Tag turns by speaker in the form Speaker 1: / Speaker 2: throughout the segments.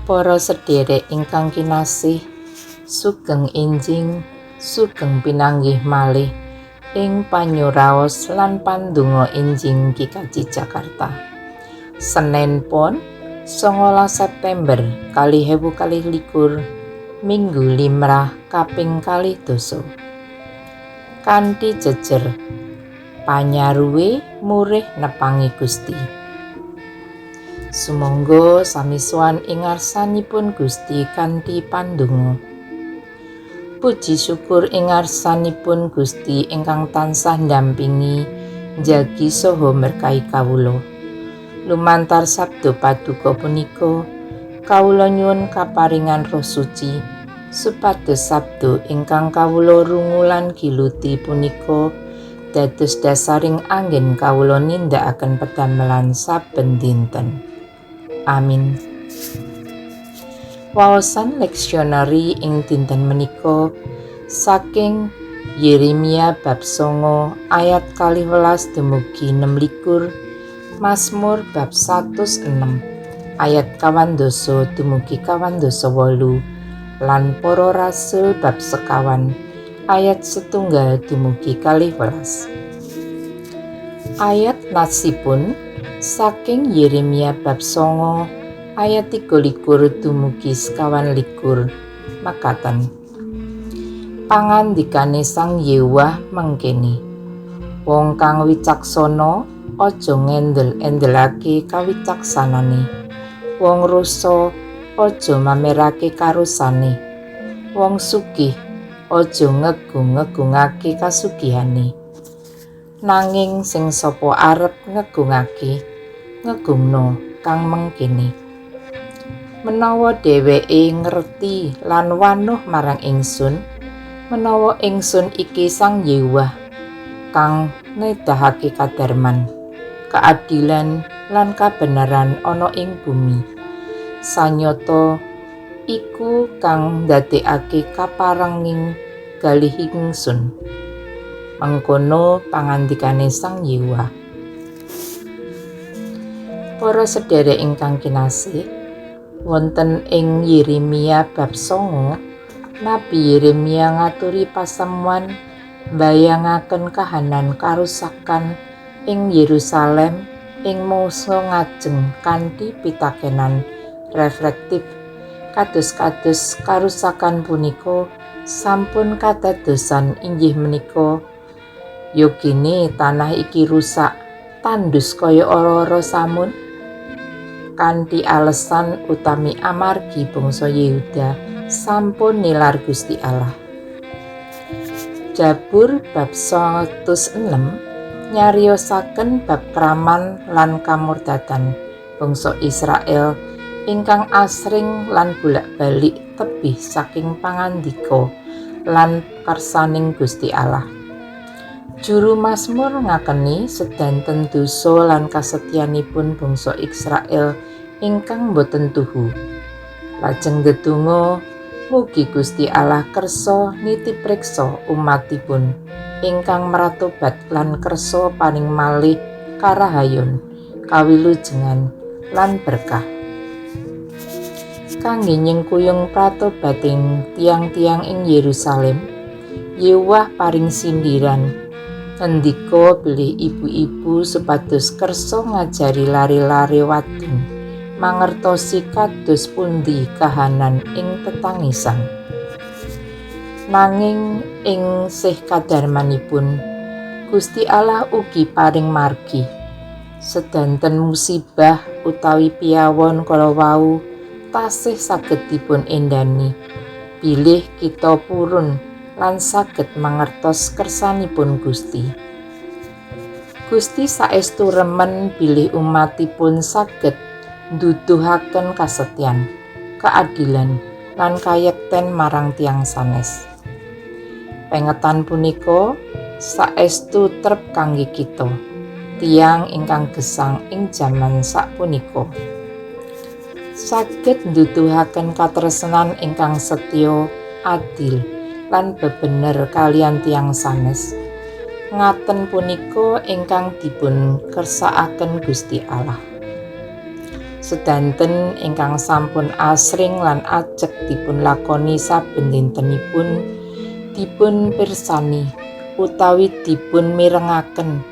Speaker 1: Para sedherek ingkang kinasih, sugeng enjing, sugeng pinanggih malih ing panyuraos lan pandonga enjing GKJ Jakarta. Senen Pon 19 September 2021 Minggu Limrah kaping 2. Kanthi jejer panyaruwe murih nepangi Gusti. Sumangga sami sowan ing ngarsanipun Gusti kanthi pandonga. Puji syukur ing ngarsanipun Gusti ingkang tansah ndampingi, njagi saha berkahi kawula. Lumantar sabda paduka punika, kawula nyuwun kaparingan Roh Suci supados sabda ingkang kawula rungu lan giluti punika dados dasaring anggen kawula nindakaken pedamelan saben dinten. Amin. Waosan leksionari ing dinten menika saking Yeremia bab 9 ayat 12 dumugi 26, Mazmur bab 106 ayat 12 dumugi 8, lan Para Rasul bab 50 ayat 1 dumugi 12. Ayat nasipun saking Yeremia bab 9 ayat 23 dumugi 21 makaten. Pangandikane Sang Yewah mengkene, wong kang wicaksana aja ngendel-endelake kawicaksanane, wong rusa aja mamerake karusane, wong sugih aja ngegung-ngegungake kasugihane. Nanging sing sapa arep ngegungake, ngegungno kang mengkene. Menawa dheweke ngerti lan wanuh marang ingsun, menawa ingsun iki Sang Yewah kang nedahake kadarman, keadilan lan kabenaran ana ing bumi. Sanyata iku kang ndadekake kaparenging galih ingsun. Mengkono pangandikane Sang Yewah. Para sedherek ingkang kinasih, wonten ing Yeremia bab 9, Nabi Yeremia ngaturi pasamuan mbayangaken kahanan karusakan ing Yerusalem ing mangsa ngajeng kanthi pitakenan reflektif. Kados-kados karusakan punika sampun kadadosan inggih menika, yogine tanah iki rusak tandus kaya ora-ora samun. Kanthi alesan utami amargi bangsa Yehuda sampun nilar Gusti Allah. Jabur bab 106 nyariosaken bab kraman lan kamurtadan bangsa Israel ingkang asring lan bolak-balik tebih saking pangandika lan karsaning Gusti Allah. Juru Mazmur ngakeni sedanten dosa lan kasetyanipun bangsa Israel ingkang boten tuhu. Lajeng ndedonga mugi Gusti Allah kersa nitipriksa umatipun ingkang maratobat lan kersa paring malih karahayon, kawilujengan lan berkah. Kangge nyengkuyung pratobating tiang-tiang ing Yerusalem, Yewah paring sindiran. Ngendika bilih ibu-ibu supados kersa ngajari lare-lare wadon mangertosi kados pundi kahanan ing tetangisan. Nanging ing sih kadarmanipun Gusti Allah ugi paring margi. Sedanten musibah utawi piyawon kala wau tasih saged dipun endani bilih kita purun lan saged mangertos kersanipun Gusti. Gusti saestu remen bilih umatipun saged nduduhaken kasetyan, keadilan lan kayekten marang tiyang sanes. Pengetan punika saestu trep kangge kita, tiyang ingkang gesang ing jaman sapunika. Saged nduduhaken katresnan ingkang setya, adil lan bebener kaliyan tiyang sanes. Ngaten punika ingkang dipun kersakaken Gusti Allah. Sedanten ingkang sampun asring lan ajeg dipun lakoni saben dintenipun dipun pirsani utawi dipun mirengaken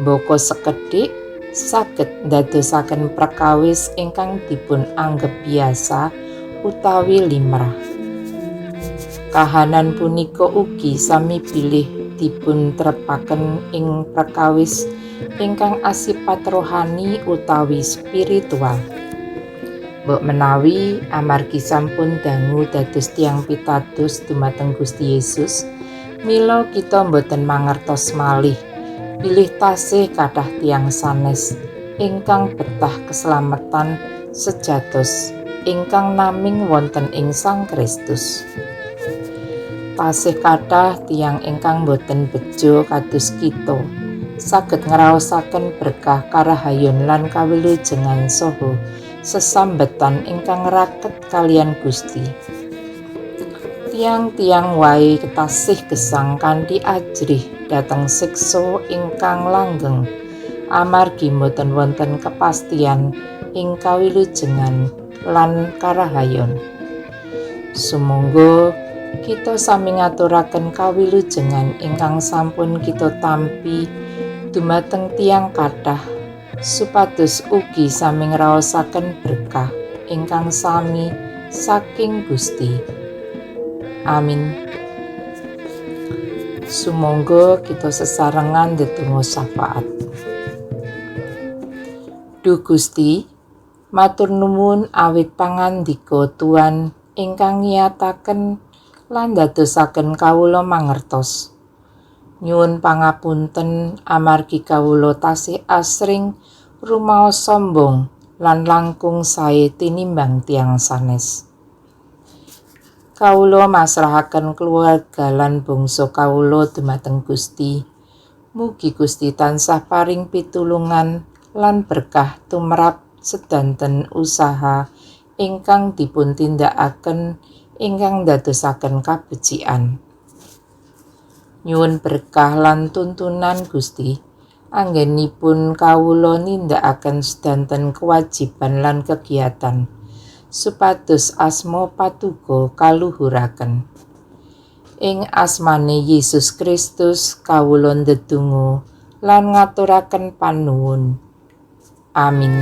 Speaker 1: mboko sekedhik saged ndadosaken perkawis ingkang dipun anggep biasa utawi limrah. Kahanan punika ugi sami bilih dipun trepaken ing perkawis ingkang asipat rohani utawi spiritual. Mbok menawi amargi sampun dangu dados tiyang pitados dumateng Gusti Yesus, mila kita boten mangertos malih bilih tasih kathah tiyang sanes ingkang betah keselamatan sejatos ingkang naming wonten ing Sang Kristus. Tasih kathah tiyang ingkang boten bejo kados kita saged ngraosaken berkah karahayon lan kawilujengan saha sesambetan ingkang raket kalian Gusti. Tiang-tiang wae ketasih gesang kanthi ajrih dhateng siksa ingkang langgeng amargi boten wonten kepastian ing kawilujengan lan karahayon. Sumangga kita sami ngaturaken kawilujengan ingkang sampun kita tampi dumateng tiyang kathah supados ugi sami ngraosaken berkah ingkang sami saking Gusti. Amin. Sumangga kita sesarengan ndedonga syafaat. Duh Gusti, matur nuwun awit pangandika Tuhan ingkang ngiyataken lan dadosaken kawula mangertos. Nyuwun pangapunten amargi kawula tasih asring rumaos sombong lan langkung sae tinimbang tiyang sanes. Kawula masrahaken keluarga lan bangsa kawula dumateng Gusti. Mugi Gusti tansah paring pitulungan lan berkah tumrap sedanten usaha ingkang dipun tindakaken ingkang dadosaken kabecikan. Nyuwun berkah lan tuntunan Gusti anggenipun kawula nindakaken sedanten kewajiban lan kegiatan supados asma patuko kaluhuraken. Ing asmane Yesus Kristus kawula ndedonga lan ngaturaken panuwun. Amin.